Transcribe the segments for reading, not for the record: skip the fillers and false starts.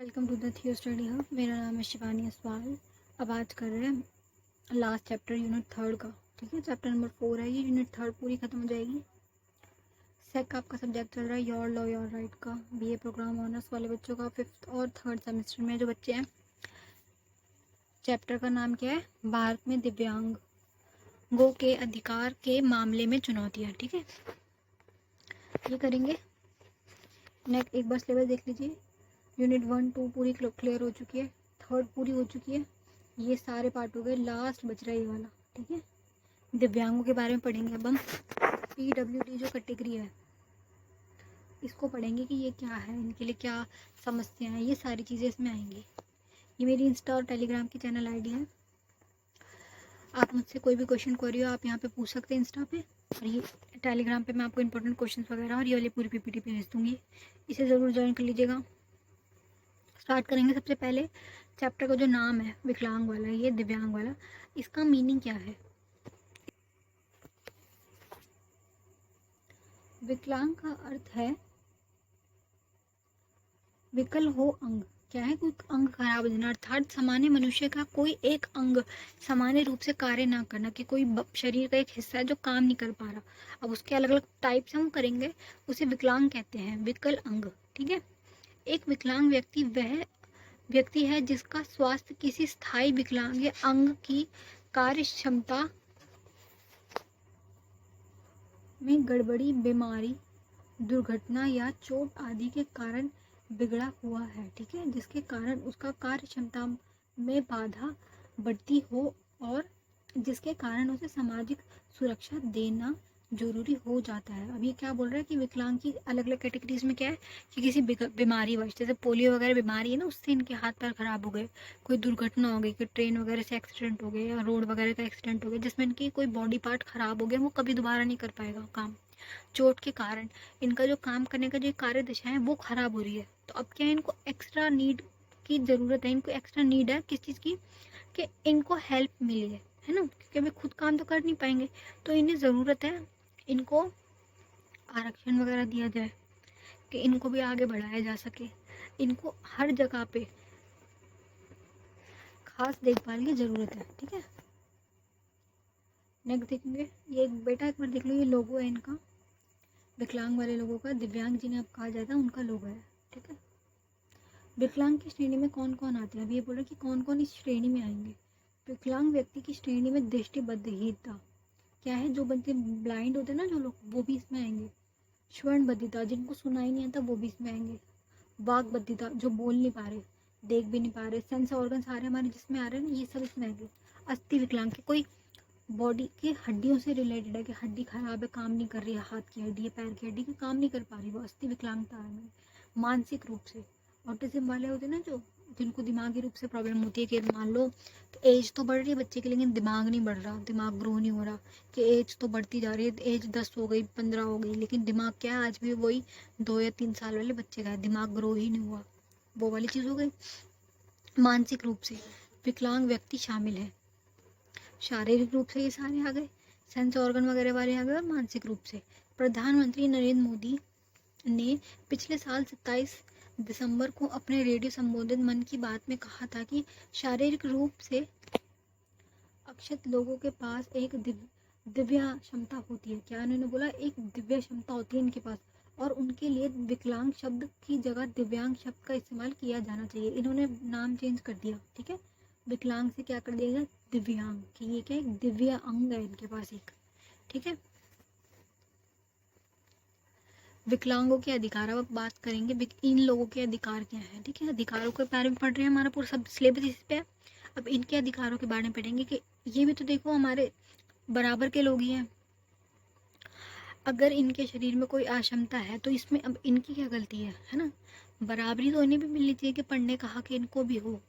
Welcome to the थियो study hub. मेरा नाम है शिवानी असवाल। अब आज कर रहे हैं लास्ट चैप्टर यूनिट थर्ड का। ठीक है, चैप्टर नंबर 4 है ये। यूनिट थर्ड पूरी खत्म हो जाएगी। सेक आपका सब्जेक्ट चल रहा है योर लॉ योर राइट का, बीए प्रोग्राम ऑनर्स वाले बच्चों का 5th और 3rd सेमेस्टर में जो बच्चे हैं। चैप्टर का नाम क्या है? भारत में दिव्यांगों के अधिकार के मामले में चुनौतियाँ। ठीक है, ये करेंगे। नेक्स्ट एक बार सिलेबस देख लीजिए। यूनिट 1 2 पूरी क्लियर हो चुकी है, 3rd पूरी हो चुकी है। ये सारे पार्ट हो गए, लास्ट बच रहा है ये वाला। ठीक है, दिव्यांगों के बारे में पढ़ेंगे। अब हम PWD जो कैटेगरी है इसको पढ़ेंगे कि ये क्या है, इनके लिए क्या समस्या है, ये सारी चीज़ें इसमें आएंगी। ये मेरी इंस्टा और टेलीग्राम की चैनल आईडी है। आप मुझसे कोई भी क्वेश्चन क्वेरी हो आप यहाँ पे पूछ सकते हैं इंस्टा पे, और ये टेलीग्राम पे मैं आपको इंपॉर्टेंट क्वेश्चन वगैरह और ये वाली पूरी PPT भेज दूँगी। इसे ज़रूर ज्वाइन कर लीजिएगा। स्टार्ट करेंगे। सबसे पहले चैप्टर का जो नाम है विकलांग वाला, ये दिव्यांग वाला, इसका मीनिंग क्या है? विकलांग का अर्थ है विकल हो अंग। क्या है? कोई अंग खराब हो जाना, अर्थात सामान्य मनुष्य का कोई एक अंग सामान्य रूप से कार्य ना करना, कि कोई शरीर का एक हिस्सा है जो काम नहीं कर पा रहा। अब उसके अलग अलग टाइप्स हम करेंगे, उसे विकलांग कहते हैं, विकल अंग। ठीक है, एक विकलांग व्यक्ति वह व्यक्ति है जिसका स्वास्थ्य किसी स्थायी विकलांग या अंग की कार्य क्षमता में गड़बड़ी, बीमारी, दुर्घटना या चोट आदि के कारण बिगड़ा हुआ है। ठीक है, जिसके कारण उसका कार्य क्षमता में बाधा बढ़ती हो और जिसके कारण उसे सामाजिक सुरक्षा देना जरूरी हो जाता है। अब ये क्या बोल रहा है कि विकलांग की अलग अलग कैटेगरीज में क्या है कि किसी बीमारी वजह, जैसे पोलियो वगैरह बीमारी है ना, उससे इनके हाथ पैर खराब हो गए, कोई दुर्घटना हो गई, कोई ट्रेन वगैरह से एक्सीडेंट हो गया या रोड वगैरह का एक्सीडेंट हो गया जिसमें इनकी कोई बॉडी पार्ट खराब हो गया, वो कभी दोबारा नहीं कर पाएगा काम। चोट के कारण इनका जो काम करने का जो क्रिया दशा है वो खराब हो रही है। तो अब क्या है, इनको एक्स्ट्रा नीड की ज़रूरत है। इनको एक्स्ट्रा नीड है किस चीज़ की? कि इनको हेल्प मिली है ना, क्योंकि वे खुद काम तो कर नहीं पाएंगे। तो इन्हें ज़रूरत है इनको आरक्षण वगैरह दिया जाए कि इनको भी आगे बढ़ाया जा सके। इनको हर जगह पे खास देखभाल की ज़रूरत है। ठीक है, नेक्स्ट देखेंगे। ये एक बेटा एक बार देख लो, ये लोगो है इनका, विकलांग वाले लोगों का, दिव्यांग जिन्हें अब कहा जाता है उनका लोगो है। ठीक है, विकलांग की श्रेणी में कौन कौन आते हैं? अब ये बोल रहे कि कौन कौन इस श्रेणी में आएंगे। विकलांग व्यक्ति की श्रेणी में दृष्टिबद्धहीनता, क्या है, जो बच्चे ब्लाइंड होते हैं ना जो लोग, वो भी इसमें आएंगे। श्रवणबद्धिता, जिनको सुनाई नहीं आता वो भी इसमें आएंगे। वाकबद्धिता, जो बोल नहीं पा रहे, देख भी नहीं पा रहे, सेंस ऑर्गन सारे हमारे जिसमें आ रहे हैं ना, ये सब इसमें आएंगे। अस्थि विकलांग के कोई बॉडी की हड्डियों से रिलेटेड है, कि हड्डी खराब है, काम नहीं कर रही है, हाथ की हड्डी है, पैर की हड्डी की काम नहीं कर पा रही, वो अस्थि विकलांगता है। मानसिक रूप से ऑटिज्म वाले होते हैं ना, जो जिनको दिमागी रूप से प्रॉब्लम होती है, कि मान लो तो एज तो बढ़ रही है बच्चे की लेकिन दिमाग नहीं बढ़ रहा, दिमाग ग्रो नहीं हो रहा, कि एज तो बढ़ती जा रही है, एज 10 हो गई, 15 हो गई, लेकिन दिमाग क्या है आज भी वही 2 या 3 साल वाले बच्चे का है, दिमाग ग्रो ही नहीं हुआ, वो वाली चीज़ हो गई। मानसिक रूप से विकलांग व्यक्ति शामिल है, शारीरिक रूप से ये सारे आ गए, सेंस ऑर्गन वगैरह वाले आ गए, और मानसिक रूप से। प्रधानमंत्री नरेंद्र मोदी ने पिछले साल 27 दिसंबर को अपने रेडियो संबोधित मन की बात में कहा था कि शारीरिक रूप से अक्षत लोगों के पास एक दिव्य क्षमता होती है। क्या उन्होंने बोला? एक दिव्य क्षमता होती है इनके पास, और उनके लिए विकलांग शब्द की जगह दिव्यांग शब्द का इस्तेमाल किया जाना चाहिए। इन्होंने नाम चेंज कर दिया। ठीक है, विकलांग से क्या कर दिया? दिव्यांग, कि ये क्या, एक दिव्य अंग है इनके पास एक। ठीक है, विकलांगों के अधिकार, अब बात करेंगे इन लोगों के अधिकार क्या हैं। ठीक है, अधिकारों के बारे में पढ़ रहे हैं, हमारा पूरा सब सिलेबस इस पे है। अब इनके अधिकारों के बारे में पढ़ेंगे कि ये भी तो देखो हमारे बराबर के लोग ही हैं। अगर इनके शरीर में कोई अक्षमता है तो इसमें अब इनकी क्या गलती है ना? बराबरी तो इन्हें भी मिलनी चाहिए, कि पढ़ने का हक इनको भी हो,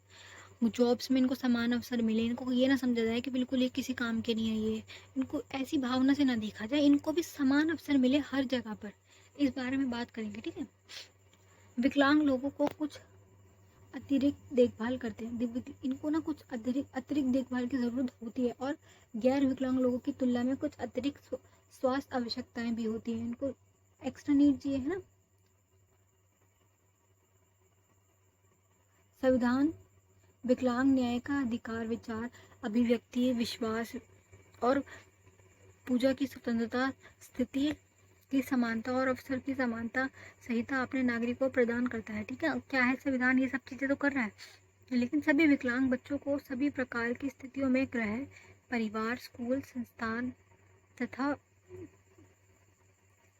जॉब्स में इनको समान अवसर मिले। इनको ये ना समझा जाए कि बिल्कुल ये किसी काम के नहीं है, ये इनको ऐसी भावना से ना देखा जाए, इनको भी समान अवसर मिले हर जगह पर। इस बारे में बात करेंगे। ठीक है, विकलांग लोगों को कुछ अतिरिक्त देखभाल करते हैं, इनको ना कुछ अतिरिक्त देखभाल की ज़रूरत होती है, और गैर विकलांग लोगों की तुलना में कुछ अतिरिक्त स्वास्थ्य आवश्यकताएं भी होती हैं, इनको एक्स्ट्रा नीड चाहिए, है ना। संविधान विकलांग न्याय का अधिकार, विचार, अभिव्यक्ति, विश्वास और पूजा की स्वतंत्रता, स्थिति की समानता और अवसर की समानता संहिता अपने नागरिकों को प्रदान करता है। ठीक है, क्या है संविधान, ये सब चीज़ें तो कर रहा है, लेकिन सभी विकलांग बच्चों को सभी प्रकार की स्थितियों में गृह, परिवार, स्कूल, संस्थान तथा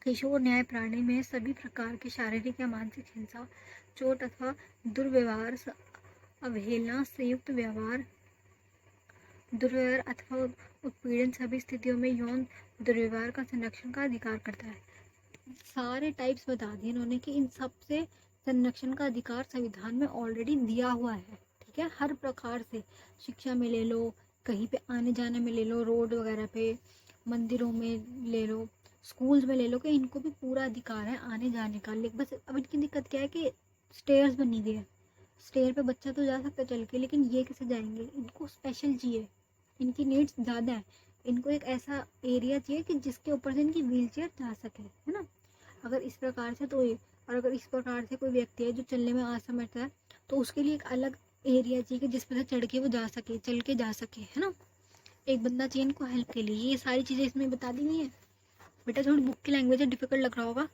किशोर न्याय प्रणाली में सभी प्रकार की शारीरिक या मानसिक हिंसा, चोट अथवा दुर्व्यवहार, अवहेलना, संयुक्त व्यवहार, दुर्व्यवहार अथवा उत्पीड़न सभी स्थितियों में यौन दुर्व्यवहार का संरक्षण का अधिकार करता है। सारे टाइप्स बता दिए इन्होंने कि इन सब से संरक्षण का अधिकार संविधान में ऑलरेडी दिया हुआ है। ठीक है, हर प्रकार से, शिक्षा में ले लो, कहीं पे आने जाने में ले लो, रोड वगैरह पे, मंदिरों में ले लो, स्कूल्स में ले लो, कि इनको भी पूरा अधिकार है आने जाने का। लेकिन बस अब इनकी दिक्कत क्या है कि स्टेयर्स बनी हुई है, स्टेयर पे बच्चा तो जा सकता है चल के, लेकिन ये कैसे जाएंगे, इनको स्पेशल चाहिए, इनकी नीड्स ज़्यादा है, इनको एक ऐसा एरिया चाहिए कि जिसके ऊपर से इनकी व्हीलचेयर जा सके, है ना। अगर इस प्रकार से तो ये, और अगर इस प्रकार से कोई व्यक्ति है जो चलने में असमर्थ है, तो उसके लिए एक अलग एरिया चाहिए कि जिस पर से चढ़ के वो जा सके, चल के जा सके, है ना। एक बंदा चाहिए इनको हेल्प के लिए। ये सारी चीज़ें इसमें बता दी गई हैं। बेटा थोड़ी बुक की लैंग्वेज है, डिफिकल्ट लग रहा होगा,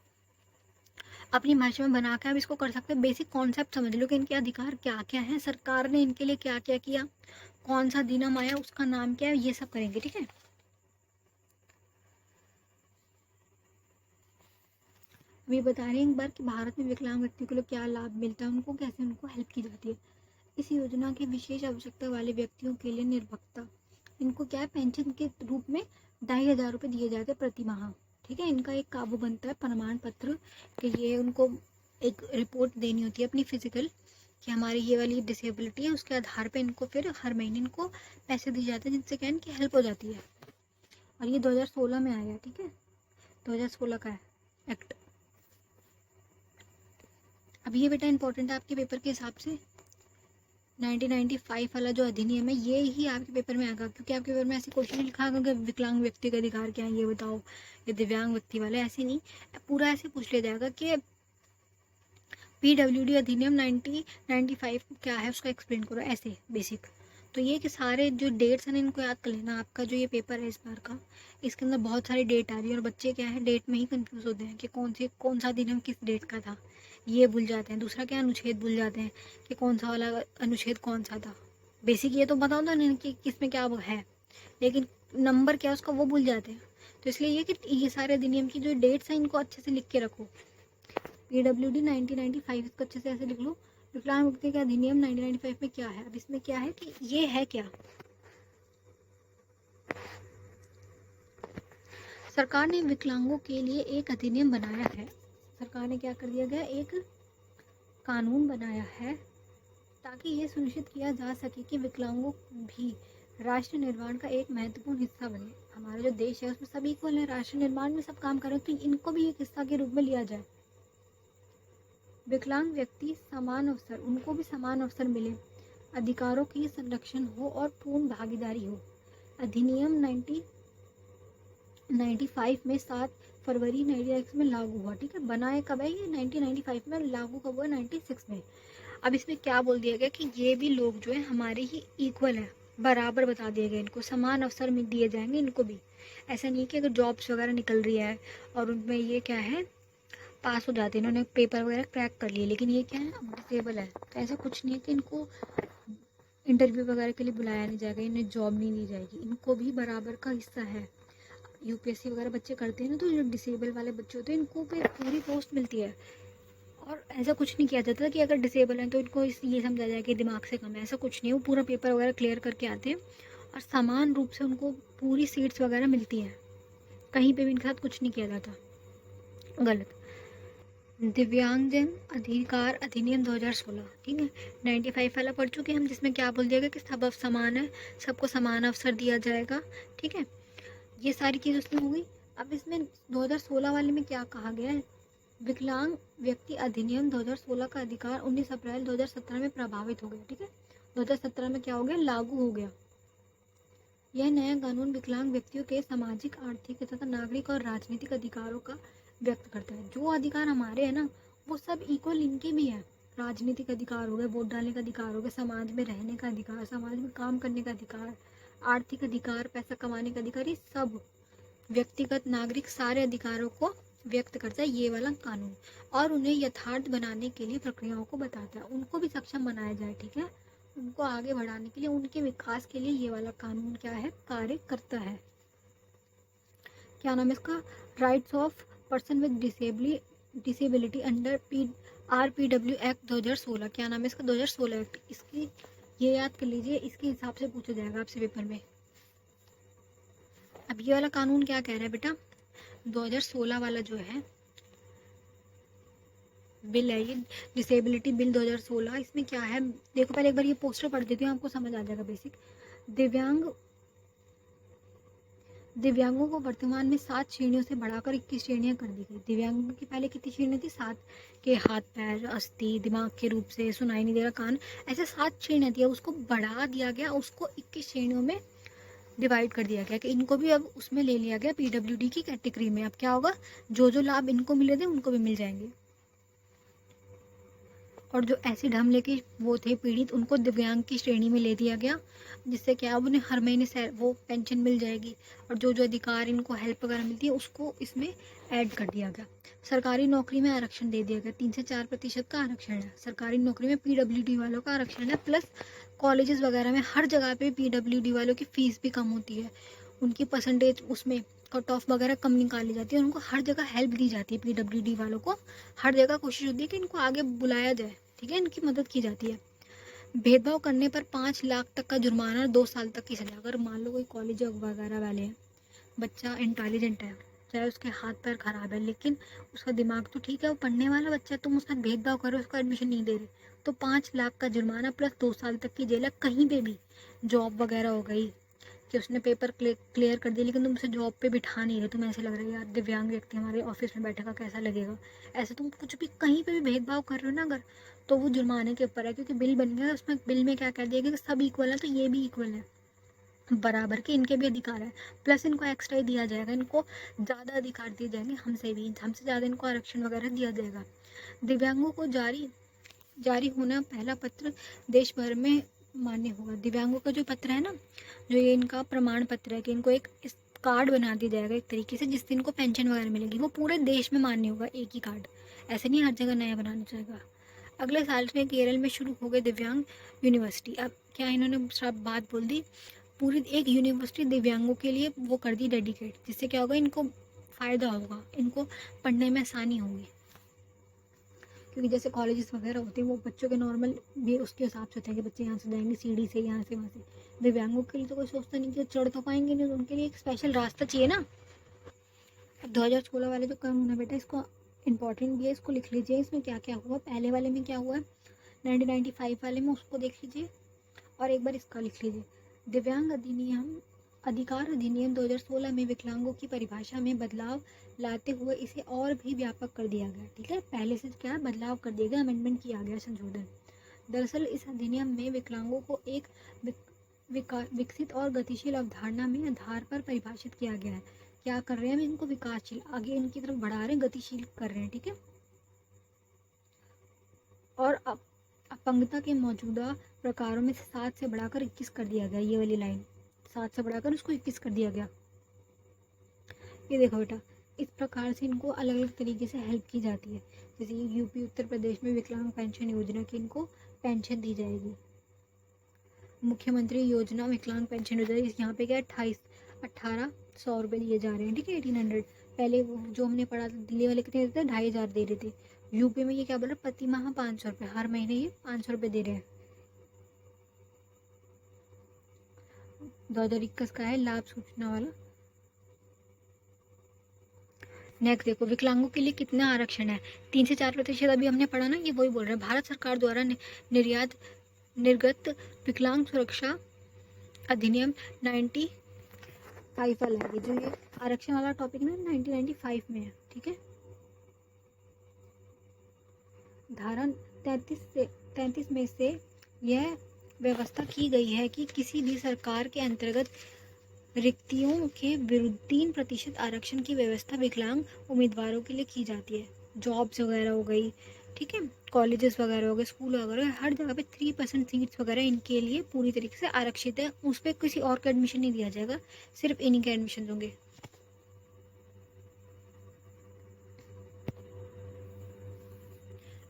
अपनी भाषा में बना के आप इसको कर सकते हैं। बेसिक कॉन्सेप्ट समझ लो कि इनके अधिकार क्या क्या हैं, सरकार ने इनके लिए क्या क्या किया, कौन सा अधिनियम आया, उसका नाम क्या है, ये सब करेंगे। ठीक है, अभी बता रहे हैं एक बार कि भारत में विकलांग व्यक्ति को क्या लाभ मिलता है, उनको कैसे उनको हेल्प की जाती है। इस योजना के विशेष आवश्यकता वाले व्यक्तियों के लिए निर्भरता, इनको क्या है, पेंशन के रूप में 2,500 रुपये दिए जाते हैं प्रति माह। ठीक है, इनका एक काबू बनता है प्रमाण पत्र कि ये उनको एक रिपोर्ट देनी होती है अपनी फिजिकल, कि हमारी ये वाली डिसेबिलिटी है, उसके आधार पे इनको फिर हर महीने इनको पैसे दिए जाते हैं, जिनसे क्या इनकी हेल्प हो जाती है। और ये 2016 में आया है। ठीक है, 2016 का है एक्ट। अब ये बेटा इंपॉर्टेंट है आपके पेपर के हिसाब से, 1995 वाला जो अधिनियम है ये ही आपके पेपर में आएगा, क्योंकि आपके पेपर में ऐसे क्वेश्चन लिखा होगा कि विकलांग व्यक्ति का अधिकार क्या है ये बताओ, या दिव्यांग व्यक्ति वाले, ऐसे नहीं, पूरा ऐसे पूछ लिया जाएगा कि PWD अधिनियम 1995 क्या है, उसका एक्सप्लेन करो, ऐसे बेसिक। तो ये कि सारे जो डेट्स हैं इनको याद कर लेना। आपका जो ये पेपर है इस बार का, इसके अंदर बहुत सारी डेट आ रही है, और बच्चे क्या है डेट में ही कंफ्यूज होते हैं कि कौन सा अधिनियम किस डेट का था, ये भूल जाते हैं। दूसरा क्या, अनुच्छेद भूल जाते हैं कि कौन सा वाला अनुच्छेद कौन सा था। बेसिक ये तो बताओ ना कि किसमें क्या है, लेकिन नंबर क्या उसका वो भूल जाते हैं। तो इसलिए ये कि ये सारे अधिनियम की जो डेट्स हैं इनको अच्छे से लिख के रखो। PWD 1995 इसको अच्छे से ऐसे लिख लो, विकलांग व्यक्ति का अधिनियम 1995 में क्या है। अब इसमें क्या है कि ये है क्या, सरकार ने विकलांगों के लिए एक अधिनियम बनाया है। सरकार ने क्या कर दिया गया, एक कानून बनाया है ताकि ये सुनिश्चित किया जा सके कि विकलांगों भी राष्ट्र निर्माण का एक महत्वपूर्ण हिस्सा बने। हमारा जो देश है उसमें सभी इक्वल है, राष्ट्र निर्माण में सब काम कर रहे हैं, तो इनको भी एक हिस्सा के रूप में लिया जाए। विकलांग व्यक्ति समान अवसर, उनको भी समान अवसर मिले, अधिकारों की संरक्षण हो और पूर्ण भागीदारी हो। अधिनियम 1995 में 7 फरवरी 1996 में लागू हुआ। ठीक है, बनाए कब है ये, 1995 में, लागू कब हुआ, 96 में। अब इसमें क्या बोल दिया गया कि ये भी लोग जो है हमारे ही इक्वल है, बराबर बता दिया गया, इनको समान अवसर में दिए जाएंगे इनको भी। ऐसा नहीं कि अगर जॉब्स वगैरह निकल रही है और उनमें ये क्या है पास हो जाते हैं, इन्होंने पेपर वगैरह क्रैक कर लिए, लेकिन ये क्या है डिसेबल है, तो ऐसा कुछ नहीं है कि इनको इंटरव्यू वगैरह के लिए बुलाया नहीं जाएगा, इन्हें जॉब नहीं दी जाएगी, इनको भी बराबर का हिस्सा है। UPSC वगैरह बच्चे करते हैं ना, तो जो डिसेबल वाले बच्चे होते हैं इनको भी पूरी पोस्ट मिलती है। और ऐसा कुछ नहीं किया जाता कि अगर डिसेबल हैं तो इनको ये समझा जाए कि दिमाग से कम है, ऐसा कुछ नहीं है। वो पूरा पेपर वगैरह क्लियर करके आते हैं और समान रूप से उनको पूरी सीट्स वगैरह मिलती हैं, कहीं पे भी इनके साथ कुछ नहीं किया जाता गलत। दिव्यांगजन अधिकार अधिनियम 2016, ठीक है, 95 वाला पढ़ चुके हैं हम, जिसमें क्या बोल दिया गया कि सब समान है, सबको समान अवसर दिया जाएगा। ठीक है, ये सारी चीज़ उसमें हो गई। अब इसमें 2016 वाले में क्या कहा गया है, विकलांग व्यक्ति अधिनियम 2016 का अधिकार 19 अप्रैल 2017 में प्रभावित हो गया। ठीक है, 2017 में क्या हो गया, लागू हो गया। यह नया कानून विकलांग व्यक्तियों के सामाजिक, आर्थिक तथा नागरिक और राजनीतिक अधिकारों का व्यक्त करता है। जो अधिकार हमारे हैं ना वो सब इक्वल इनके भी हैं, राजनीतिक अधिकार हो गए, वोट डालने का अधिकार हो गया, समाज में रहने का अधिकार, समाज में काम करने का अधिकार, आर्थिक अधिकार, पैसा कमाने का अधिकार, ये सब व्यक्तिगत नागरिक सारे अधिकारों को व्यक्त करता है ये वाला कानून, और उन्हें यथार्थ बनाने के लिए प्रक्रियाओं को बताता है, उनको भी सक्षम बनाया जाए, ठीक है, उनको आगे बढ़ाने के लिए, उनके विकास के लिए ये वाला कानून क्या है, कार्य करता है। क्या नाम है इसका, rights of person with disability under RPW act 2016। क्या नाम है इसका, 2016 एक्ट। इसकी ये याद कर लीजिए, इसके हिसाब से पूछा जाएगा आपसे पेपर में। अब ये वाला कानून क्या कह रहा है बेटा, 2016 वाला जो है बिल है, ये डिसेबिलिटी बिल 2016, इसमें क्या है देखो, पहले एक बार ये पोस्टर पढ़ देती हूँ, आपको समझ आ जाएगा बेसिक। दिव्यांगों को वर्तमान में 7 श्रेणियों से बढ़ाकर 21 श्रेणियां कर दी गई। दिव्यांगों की पहले कितनी श्रेणियां थी, 7 के हाथ पैर, अस्थि, दिमाग के रूप से, सुनाई नहीं दे रहा, कान, ऐसे 7 श्रेणियां थी, उसको बढ़ा दिया गया, उसको 21 श्रेणियों में डिवाइड कर दिया गया कि इनको भी अब उसमें ले लिया गया PWD की कैटेगरी में। अब क्या होगा, जो जो लाभ इनको मिले थे उनको भी मिल जाएंगे, और जो एसिड हमले के वो थे पीड़ित, उनको दिव्यांग की श्रेणी में ले दिया गया, जिससे क्या अब उन्हें हर महीने से वो पेंशन मिल जाएगी, और जो जो अधिकार इनको हेल्प वगैरह मिलती है उसको इसमें ऐड कर दिया गया। सरकारी नौकरी में आरक्षण दे दिया गया, 3 से 4% का आरक्षण है सरकारी नौकरी में, PWD वालों का आरक्षण है, प्लस कॉलेजेस वगैरह में हर जगह पे PWD वालों की फीस भी कम होती है, उनकी परसेंटेज उसमें कट ऑफ वगैरह कम निकाली जाती है, उनको हर जगह हेल्प दी जाती है, PWD वालों को हर जगह कोशिश होती है कि इनको आगे बुलाया जाए, ठीक है, इनकी मदद की जाती है। भेदभाव करने पर 5 लाख तक का जुर्माना और 2 साल तक की सजा। अगर मान लो कोई कॉलेज वगैरह वाले हैं, बच्चा इंटेलिजेंट है, चाहे उसके हाथ पैर खराब है, लेकिन उसका दिमाग तो ठीक है, वो पढ़ने वाला बच्चा है, तुम उसका भेदभाव करो, उसको एडमिशन नहीं दे रहे, तो 5 लाख का जुर्माना प्लस 2 साल तक की जेल है। कहीं पे भी जॉब वगैरह हो गई कि उसने पेपर क्लियर कर दिया, लेकिन तुम उसे जॉब पे बिठा नहीं रहे, तुम्हें ऐसे लग रहा है यार दिव्यांग व्यक्ति हमारे ऑफिस में बैठेगा कैसा लगेगा, ऐसे तुम कुछ भी कहीं पे भी भेदभाव कर रहे हो ना अगर, तो वो जुर्माने के ऊपर है, क्योंकि बिल बन गया, उसमें बिल में क्या कह दिया गया कि सब इक्वल है, तो ये भी इक्वल है, बराबर के इनके भी अधिकार है, प्लस इनको एक्स्ट्रा ही दिया जाएगा, इनको ज़्यादा अधिकार दिए जाएंगे, हमसे ज़्यादा इनको आरक्षण वगैरह दिया जाएगा। दिव्यांगों को जारी होना पहला पत्र देश भर में मान्य होगा। दिव्यांगों का जो पत्र है ना, जो ये इनका प्रमाण पत्र है, कि इनको एक कार्ड बना दिया जाएगा एक तरीके से, जिससे इनको पेंशन वगैरह मिलेगी, वो पूरे देश में मान्य होगा, एक ही कार्ड, ऐसे नहीं हर जगह नया बनाना चाहेगा। अगले साल में केरल में शुरू हो गए दिव्यांग यूनिवर्सिटी। अब क्या इन्होंने सब बात बोल दी, पूरी एक यूनिवर्सिटी दिव्यांगों के लिए वो कर दी डेडिकेट, जिससे क्या होगा, इनको फ़ायदा होगा, इनको पढ़ने में आसानी होगी, क्योंकि जैसे कॉलेजेस वगैरह होते हैं वो बच्चों के नॉर्मल भी उसके हिसाब से होते हैं कि बच्चे यहाँ से जाएंगे सीढ़ी से, यहाँ से वहाँ से, दिव्यांगों के लिए तो कोई सोचता नहीं कि वो चढ़ तो पाएंगे नहीं, तो उनके लिए एक स्पेशल रास्ता चाहिए ना। अब 2016 वाले जो कानून है बेटा, इसको इम्पोर्टेंट भी है, इसको लिख लीजिए, इसमें क्या क्या हुआ, पहले वाले में क्या हुआ है 1995 वाले में, उसको देख लीजिए, और एक बार इसका लिख लीजिए। दिव्यांग अधिकार अधिनियम 2016 में विकलांगों की परिभाषा में बदलाव लाते हुए इसे और भी व्यापक कर दिया गया, ठीक है, पहले से क्या बदलाव कर दिया गया, अमेंडमेंट किया गया, संशोधन। दरअसल इस अधिनियम में विकलांगों को एक विकसित और गतिशील अवधारणा में आधार पर परिभाषित किया गया है। क्या कर रहे हैं, हम इनको विकासशील आगे इनकी तरफ बढ़ा रहे हैं, गतिशील कर रहे हैं, ठीक है। और अपंगता के मौजूदा प्रकारों में 7 से बढ़ाकर 21 कर दिया गया, ये वाली लाइन 7 से बढ़ाकर उसको 21 कर दिया गया। ये देखो बेटा, इस प्रकार से इनको अलग अलग तरीके से हेल्प की जाती है, जैसे यूपी उत्तर प्रदेश में विकलांग पेंशन योजना की इनको पेंशन दी जाएगी, मुख्यमंत्री योजना विकलांग पेंशन योजना, यहाँ पे क्या 1800 रुपये दिए जा रहे हैं, ठीक है, 1800। पहले वो जो हमने पढ़ा था दिल्ली वाले कितने देते थे, 2500 दे रहे थे, यूपी में ये क्या बोल रहे प्रति माह 500 रुपये, हर महीने ये 500 रुपये दे रहे हैं। 2021 का है लाभ सूचना वाला। नेक्स्ट देखो, विकलांगों के लिए कितना आरक्षण है, 3 से 4%, अभी हमने पढ़ा ना, ये वही बोल रहे हैं, भारत सरकार द्वारा निर्गत विकलांग सुरक्षा अधिनियम 95 वाला है, जो ये आरक्षण वाला टॉपिक ना 1995 में है, ठीक है। धारा 33 में से यह व्यवस्था की गई है कि किसी भी सरकार के अंतर्गत रिक्तियों के विरुद्ध 3% आरक्षण की व्यवस्था विकलांग उम्मीदवारों के लिए की जाती है, जॉब्स वगैरह हो गई, ठीक है, कॉलेजेस वगैरह हो गए, स्कूल वगैरह, हर जगह पे 3% सीट्स वगैरह इनके लिए पूरी तरीके से आरक्षित है। उस पर किसी और को एडमिशन नहीं दिया जाएगा, सिर्फ इन्हीं के एडमिशन होंगे।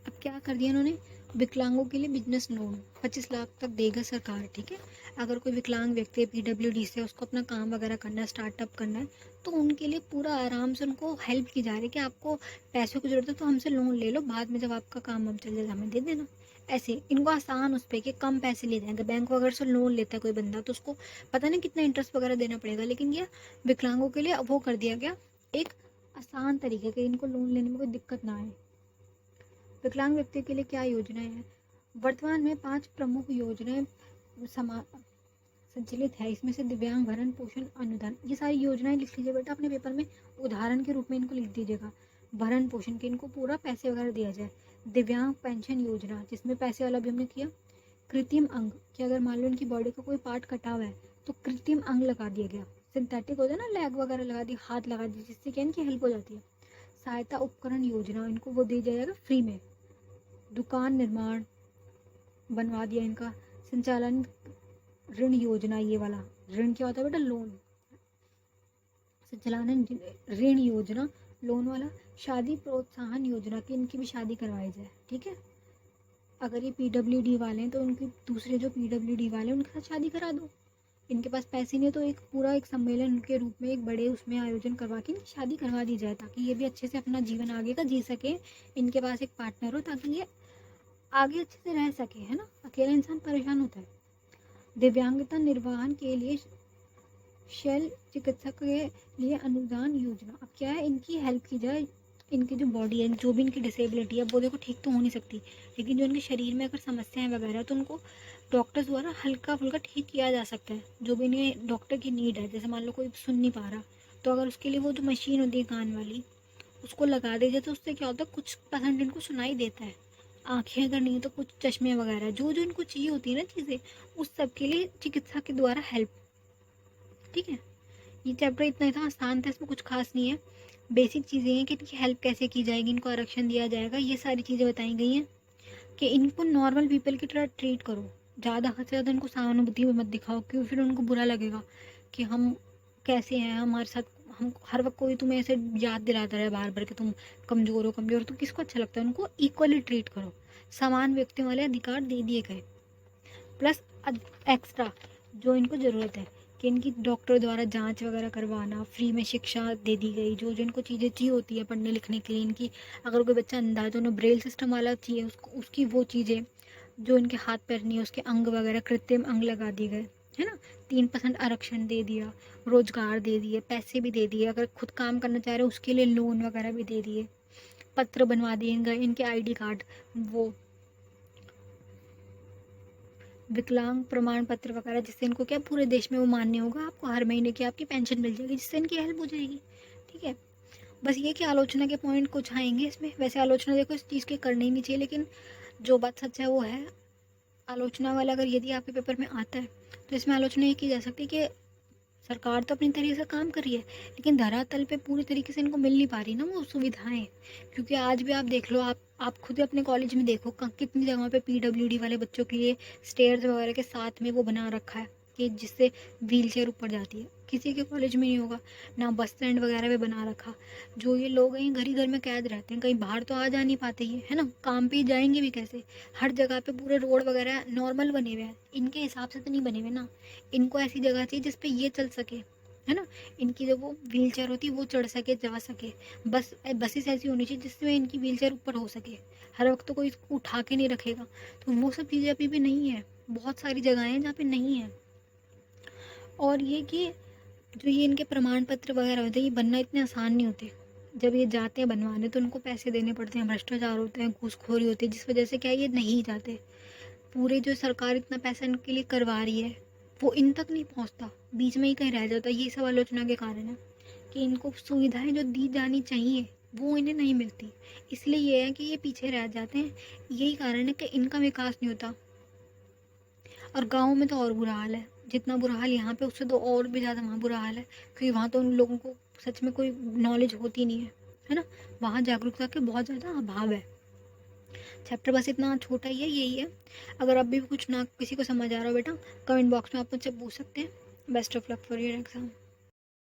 अब क्या कर दिया इन्होंने, विकलांगों के लिए बिजनेस लोन 25 लाख तक देगा सरकार, ठीक है। अगर कोई विकलांग व्यक्ति है PWD से, उसको अपना काम वगैरह करना है, स्टार्टअप करना है, तो उनके लिए पूरा आराम से उनको हेल्प की जा रही है कि आपको पैसों की ज़रूरत है तो हमसे लोन ले लो, बाद में जब आपका काम अब चल जाएगा हमें दे देना। ऐसे इनको आसान उस पर कि कम पैसे ले जाएंगे। बैंक वगैरह से लोन लेता है कोई बंदा तो उसको पता नहीं कितना इंटरेस्ट वगैरह देना पड़ेगा, लेकिन ये विकलांगों के लिए अब वो कर दिया गया एक आसान तरीके के, इनको लोन लेने में कोई दिक्कत ना आए। विकलांग व्यक्ति के लिए क्या योजनाएं हैं? वर्तमान में 5 प्रमुख योजनाएं संचालित है। इसमें से दिव्यांग भरण पोषण अनुदान, ये सारी योजनाएं लिख लीजिए बेटा अपने पेपर में, उदाहरण के रूप में इनको लिख दीजिएगा। भरण पोषण के इनको पूरा पैसे वगैरह दिया जाए। दिव्यांग पेंशन योजना, जिसमें पैसे वाला भी हमने किया। कृत्रिम अंग, कि अगर मान लो इनकी बॉडी का कोई पार्ट कटा हुआ है तो कृत्रिम अंग लगा दिया गया। सिंथेटिक होता है ना, लेग वगैरह लगा दी, हाथ लगा दी, जिससे क्या इनकी हेल्प हो जाती है। सहायता उपकरण योजना, इनको वो दी जाएगा फ्री में। दुकान निर्माण बनवा दिया इनका। संचालन ऋण योजना, ये वाला ऋण क्या होता है बेटा, लोन। संचालन ऋण योजना लोन वाला। शादी प्रोत्साहन योजना, की इनकी भी शादी करवाई जाए, ठीक है। अगर ये PWD वाले हैं तो उनके दूसरे जो PWD वाले हैं उनके साथ शादी करा दो। इनके पास पैसे नहीं है तो एक पूरा एक सम्मेलन के रूप में एक बड़े उसमें आयोजन करवा के इनकी शादी करवा दी जाए, ताकि ये भी अच्छे से अपना जीवन आगे का जी सके। इनके पास एक पार्टनर हो ताकि ये आगे अच्छे से रह सके, है ना। अकेला इंसान परेशान होता है। दिव्यांगता निर्वहन के लिए शल्य चिकित्सक के लिए अनुदान योजना, अब क्या है, इनकी हेल्प की जाए। इनकी जो बॉडी है, जो भी इनकी डिसेबिलिटी है, वो देखो ठीक तो हो नहीं सकती, लेकिन जो इनके शरीर में अगर समस्याएं वगैरह तो उनको डॉक्टर्स द्वारा हल्का फुल्का ठीक किया जा सकता है। जो भी इन्हें डॉक्टर की नीड है, जैसे मान लो कोई सुन नहीं पा रहा, तो अगर उसके लिए वो जो मशीन होती है कान वाली, उसको लगा दे जाए तो उससे क्या होता है, कुछ % इनको सुनाई देता है। आंखें अगर नहीं तो कुछ चश्मे वगैरह जो जो इनको चाहिए होती है ना चीज़ें, उस सब के लिए चिकित्सा के द्वारा हेल्प, ठीक है। ये चैप्टर इतना ही था, आसान था, इसमें कुछ खास नहीं है। बेसिक चीज़ें हैं कि इनकी हेल्प कैसे की जाएगी, इनको आरक्षण दिया जाएगा, ये सारी चीज़ें बताई गई हैं। कि इनको नॉर्मल पीपल की तरह ट्रीट करो, ज़्यादा से ज़्यादा इनको सहानुभूति मत दिखाओ, क्योंकि फिर उनको बुरा लगेगा कि हम कैसे हैं, हमारे साथ हम हर वक्त कोई तुम्हें ऐसे याद दिलाता रहे बार बार कि तुम कमज़ोर हो कमज़ोर, तो किसको अच्छा लगता है। उनको इक्वली ट्रीट करो, समान व्यक्तियों वाले अधिकार दे दिए गए, प्लस एक्स्ट्रा जो इनको ज़रूरत है कि इनकी डॉक्टर द्वारा जांच वगैरह करवाना, फ्री में शिक्षा दे दी गई, जो जो इनको चीज़ें चाहिए होती है पढ़ने लिखने के लिए। इनकी अगर कोई बच्चा अंधा है तो उन्हें ब्रेल सिस्टम वाला चाहिए, उसको उसकी वो चीज़ें, जो इनके हाथ पैर नहीं है उसके अंग वगैरह कृत्रिम अंग लगा दिए गए, है ना। 3% आरक्षण दे दिया, रोजगार दे दिए, पैसे भी दे दिए, अगर खुद काम करना चाह रहे हो उसके लिए लोन वगैरह भी दे दिए, पत्र बनवा दिए इनके ID कार्ड, वो विकलांग प्रमाण पत्र वगैरह, जिससे इनको क्या पूरे देश में वो मान्य होगा, आपको हर महीने की आपकी पेंशन मिल जाएगी, जिससे इनकी हेल्प हो जाएगी, ठीक है। बस ये कि आलोचना के पॉइंट कुछ आएंगे इसमें। वैसे आलोचना देखो इस चीज़ की करनी ही नहीं चाहिए, लेकिन जो बात सच है वो है। आलोचना वाला अगर यदि आपके पेपर में आता है तो इसमें आलोचना ये की जा सकती है कि सरकार तो अपनी तरीके से काम कर रही है, लेकिन धरातल पे पूरी तरीके से इनको मिल नहीं पा रही ना वो सुविधाएं। क्योंकि आज भी आप देख लो, आप खुद अपने कॉलेज में देखो कितनी जगहों पे PWD वाले बच्चों के लिए स्टेयर्स वगैरह के साथ में वो बना रखा है कि जिससे व्हील चेयर ऊपर जाती है। किसी के कॉलेज में नहीं होगा ना, बस स्टैंड वगैरह में बना रखा। जो ये लोग हैं घर ही घर में कैद रहते हैं, कहीं बाहर तो आ जा नहीं पाते ये, है ना। काम पे जाएंगे भी कैसे, हर जगह पे पूरे रोड वगैरह नॉर्मल बने हुए हैं, इनके हिसाब से तो नहीं बने हुए ना। इनको ऐसी जगह चाहिए जिस पे ये चल सके, है ना। इनकी जो वो व्हील चेयर होती है वो चढ़ सके जा सके, बसेस ऐसी होनी चाहिए जिसमें इनकी व्हील चेयर ऊपर हो सके, हर वक्त तो कोई इसको उठा के नहीं रखेगा। तो वो सब चीज़ें अभी भी नहीं है, बहुत सारी जगहें हैं जहाँ पे नहीं है। और ये कि जो ये इनके प्रमाण पत्र वगैरह होते हैं ये बनना इतने आसान नहीं होते। जब ये जाते हैं बनवाने तो उनको पैसे देने पड़ते हैं, भ्रष्टाचार होते हैं, घूसखोरी होती है, जिस वजह से क्या है ये नहीं जाते। पूरे जो सरकार इतना पैसा इनके लिए करवा रही है वो इन तक नहीं पहुंचता, बीच में ही कहीं रह जाता। ये सब आलोचना के कारण है कि इनको सुविधाएं जो दी जानी चाहिए वो इन्हें नहीं मिलती, इसलिए ये है कि ये पीछे रह जाते हैं। यही कारण है कि इनका विकास नहीं होता। और गाँव में तो और बुरा हाल है, जितना बुरा हाल यहाँ पे उससे तो और भी ज़्यादा वहाँ बुरा हाल है, क्योंकि वहाँ तो उन लोगों को सच में कोई नॉलेज होती नहीं है, है ना। वहाँ जागरूकता के बहुत ज़्यादा अभाव है। चैप्टर बस इतना छोटा ही है, यही है। अगर अभी भी कुछ ना किसी को समझ आ रहा हो बेटा, कमेंट बॉक्स में आप मुझसे पूछ सकते हैं। Best of luck for your exam.